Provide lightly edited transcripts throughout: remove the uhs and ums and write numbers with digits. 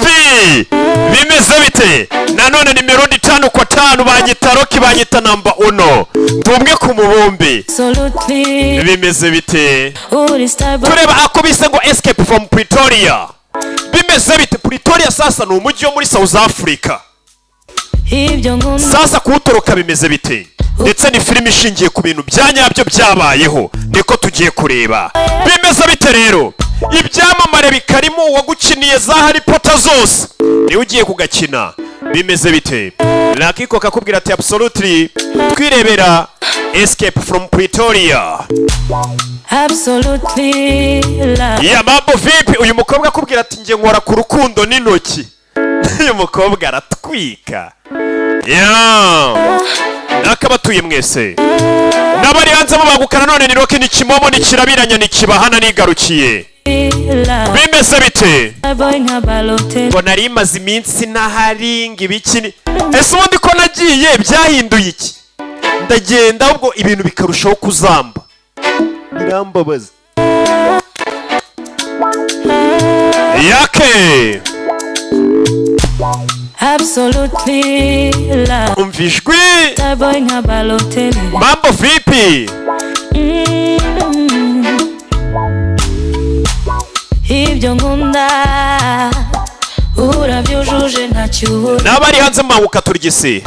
vipi bimeze bite nanone nimero 5 kwa 5 banyita Roki banyita number 1 tumwe ku mubumbi bimeze bite tureba akubise ngo escape from Pretoria bimeze bite Pretoria sasa ni umujyi wo muri South Africa sasa kuwutoroka bimeze bite ndetse ni filime ishingiye ku bintu byanyabyo byabayeho niko tugiye kureba bimeze bite rero ibyamamare bikarimo uwagukiniye za Harry Potter zose niwe ugiye kugakina bimeze bite Lakiko kakubwira ati absolutely twirebera escape from Pretoria absolutely ya mambo vipi uyu mukobwa akubwira ati nge nkora ku rukundo n'intoki uyu mukobwa aratwika ya nakabatuye mwese nabari hanze mubagukana none ni Roki ni Kimomo ni kirabiranya ni kibahana nigarukiye bimeze bite ngo nari imaze iminsi naharinga ibikini ese ubundi ko nagiye byahinduye iki ndagenda ahubwo ibintu bikarushaho kuzamba birambabaza yake absolutely umvijwe mambo vipi ibyo nkunda urabyujuje ntacyo nabari hanze mabuka turigisi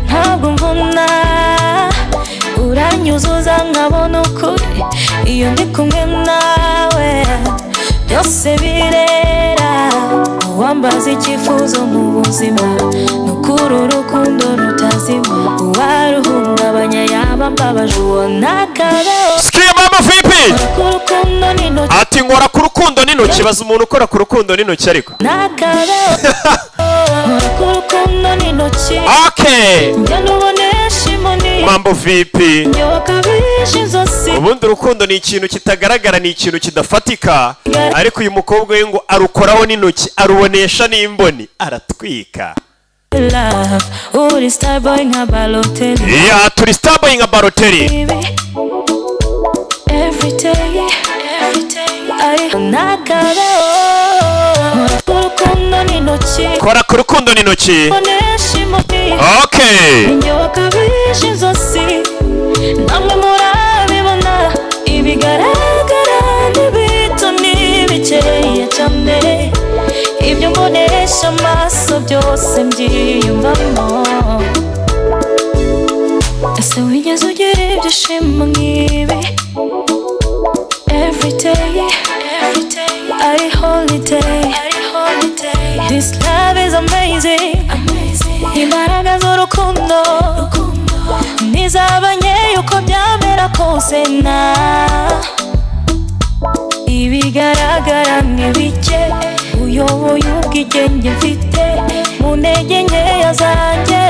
ntabwo mbona uranyuzuza nkabona ukuri iyo ndi kumwe nawe byose birera wambaza icyifuzo mu buzima nukuri urukundo rutazima uwaruhungabanya yaba mbabaje uwo nakabeo sikia mama vipi ati nkora ku rukundo n'intoki baza umuntu ukora ku rukundo n'intoki ariko nakabeo ku rukundo n'intoki okay mambo vipi ubundi urukundo ni ikintu kitagaragara ni ikintu kidafatika ariko uyu mukobwa we ngo arukoraho n'intoki arubonesha n'imboni aratwika uri starboy nka Balotelli ya turi starboy nka Balotelli every day I nakabeo urukundo n'intoki kora ku rukundo n'intoki okay namwe murabibona ibigaragara n'ibito n'ibikeye cyane ibyo mbonesha amaso byose mbyiyumvamo ese wigeze ugira ibyishimo nk'ibi every day ari holiday this love is amazing imbaraga z'urukundo nizabanye uko byamera kose na ibigaragara n'ibike uyoboye ubwigenge mfite mu ntege nkeya zanjye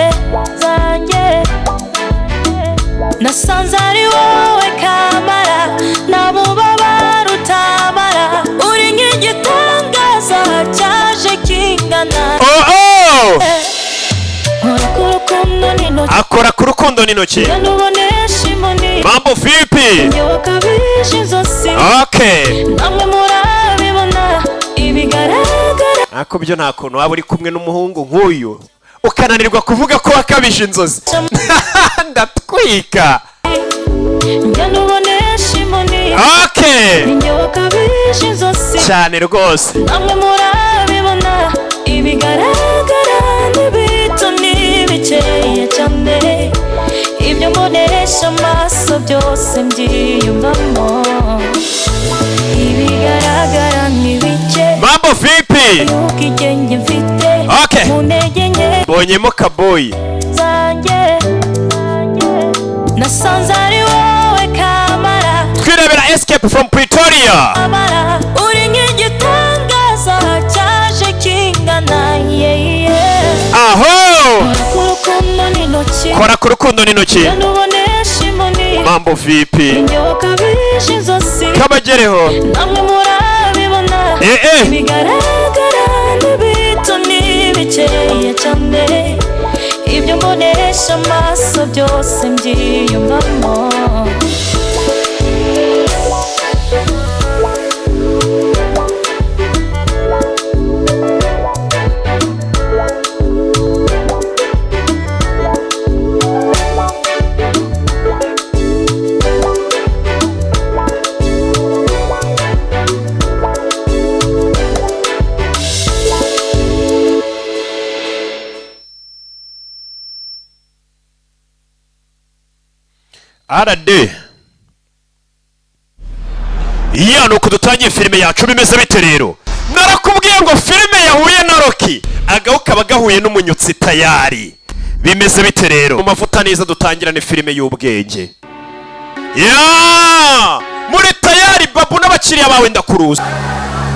nasanze ari wowe kamara nabubabara utamara uri nk'igitangaza cyaje kingana akora ku rukundo n'intoki mambo vipi okay namwe murabibona ibigaragara ako byo nta kuntu waba uri kumwe n'umuhungu nk'uyu ukananirwa kuvuga ko wakabije inzozi ndatwika okay cyane rwose namwe murabibona ibigaragara n'ibito n'ibikeye cyane ibyo mbonesha amaso byose mbyiyumvamo ibigaragara n'ibike mambo vipi ubwigenge mfite okay mu ntege nke bonyemo kaboyi zanjye nasanze ari wowe kamara twirebera escape from Pretoria uri nk'igitangaza cyaje kingana aho kurukundo n'intoki kora ku rukundo n'intoki mambo vipi kabagereho namwe murabibona ibigaragara n'ibito n'ibikeye cyane ibyo mbonesha amaso byose mbyiyumvamo RD iya nuko dutangiye filime yacu bimeze bite rero narakubwiye ngo filime yahuye na Rocky agaho kaba gahuye n'umunyutsi tayari bimeze bite rero mu mavuta neza dutangirane filime y'ubwenge ya muri tayari babu n'abakiriya bawe ndakuruza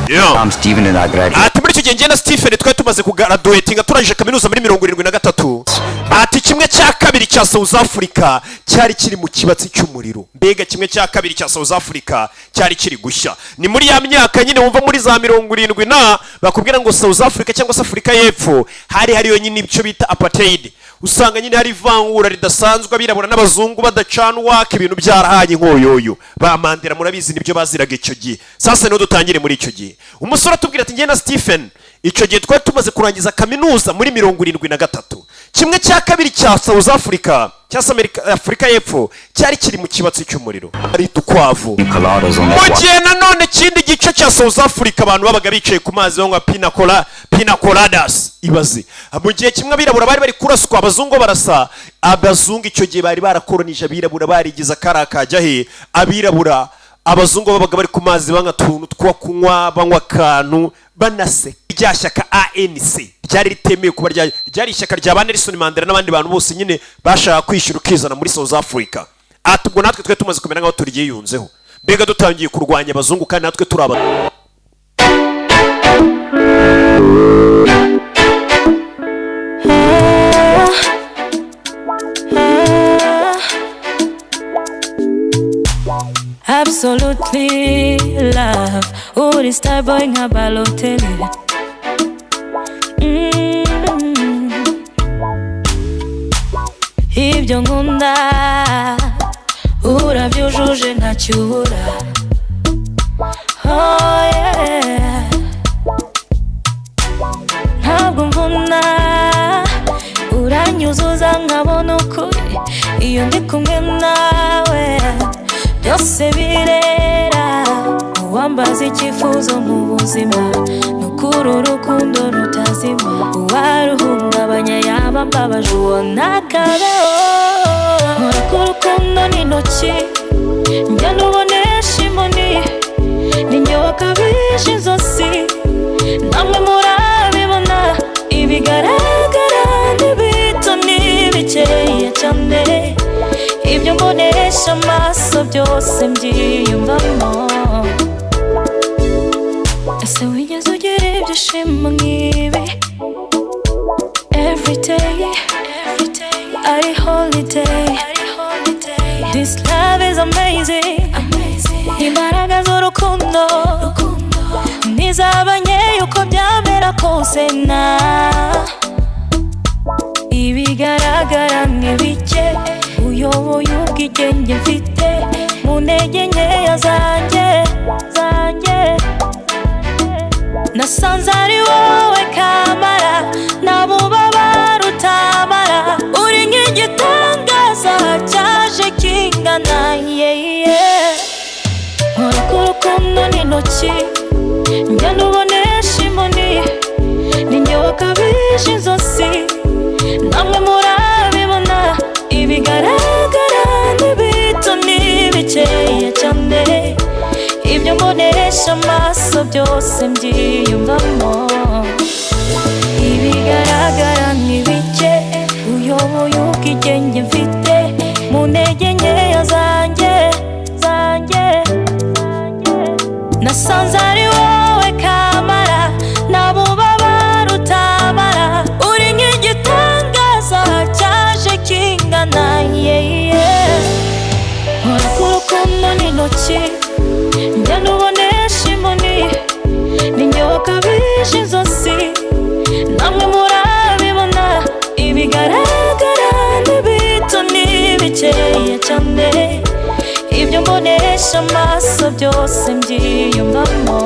I'm Steven and Agradi. Ati muri icyo gihe njye na Stephen twari tumaze kugraduatinga turangije kaminuza muri 73. Ati kimwe cya kabiri cya South Africa cyari kiri mu kibatsi cy'umuriro. Mbega kimwe cya kabiri cya South Africa cyari kiri gushya. Ni muri ya myaka nyine wumva muri za 70 na bakubwira ngo South Africa cyangwa se Afrika y'Epfo hariyo nyine ibyo bita apartheid. Usanga nyine hari ivangura ridasanzwe abirabura n'abazungu badacanwa ibintu byarahanye nkoyoyo bamandira murabizi nibyo baziraga icyo gihe. Sasa no dutangire muri icyo gihe umusore atubwira ati njye na Stephen icyo gihe twari tumaze kurangiza kaminuza muri 73. Kimwe cya kabiri cya South Africa cyangwa Afrika y'Epfo cyari kiri mu kibatsi cy'umuriro ari tukwavu. Mu gihe nanone kindi gice cya South Africa abantu babaga bicaye ku mazi banywa pina coladas ibaze. Mu gihe kimwe abirabura bari kuraswa abazungu barasa abazungu icyo gihe bari barakoronije abirabura barigiza karakajya he abirabura abazungu babaga bari ku mazi banywa tuntu twa kunywa banywa kantu banase rya shyaka ANC ryari ritemeye kuba ryari ishyaka rya Nelson Mandela n'abandi bantu bose nyine bashaka kwishyura ukizana muri South Africa. Atubwo natwe twe tumaze kumera ngaho turiyunzeho mbega dutangiye kurwanya abazungu kandi natwe turaba Absolutely love uri star boy nka Balotelli. Ibyo nkunda urabyujuje ntacyubura. Oh yeah ntabwo mvuna uranyuzuza nkabona ukuri iyo ndi kumwe nawe byose birera uwambaza icyifuzo mu buzima nukuri urukundo rutazima uwaruhungabanya yaba mbabaje uwo nakabeho nkora ku rukundo n'intoki njya nubonesha imboni ninjye wakabije inzozi namwe murabibona ibigaragara n'ibito n'ibikeya cyane ibyo mbonesha amaso byose mbyiyumvamo. Ese wigeze ugira ibyishimo nk'ibi every day ari holiday. This love is amazing. Imbaraga z'urukundo nizabanye uko byamera kose na ibigaragara n'ibike uyoboye ubwigenge mfite mu ntege nkeya zanjye nasanze ari wowe kamara nabubabara utamara uri nk'igitangaza cyaje kingana nkora ku rukundo n'intoki njya nubonesha imboni ninjye wakabije inzozi namwe murabibona ibigaragara n'ibito n'ibikeya cyane ibyo mbonesha amaso byose mbyiyumvamo. Ibigaragara n'ibike uyoboye ubwigenge mfite mu ntege nkeya zanjye nasanze ari wowe kamara nabubabara utamara uri nk'igitangaza cyaje kingana nkora ku rukundo n'intoki njya nubonesha imboni ninjye wakabije inzozi namwe murabibona ibigaragara n'ibito n'ibikeya cyane ibyo mbonesha amaso byose mbyiyumvamo.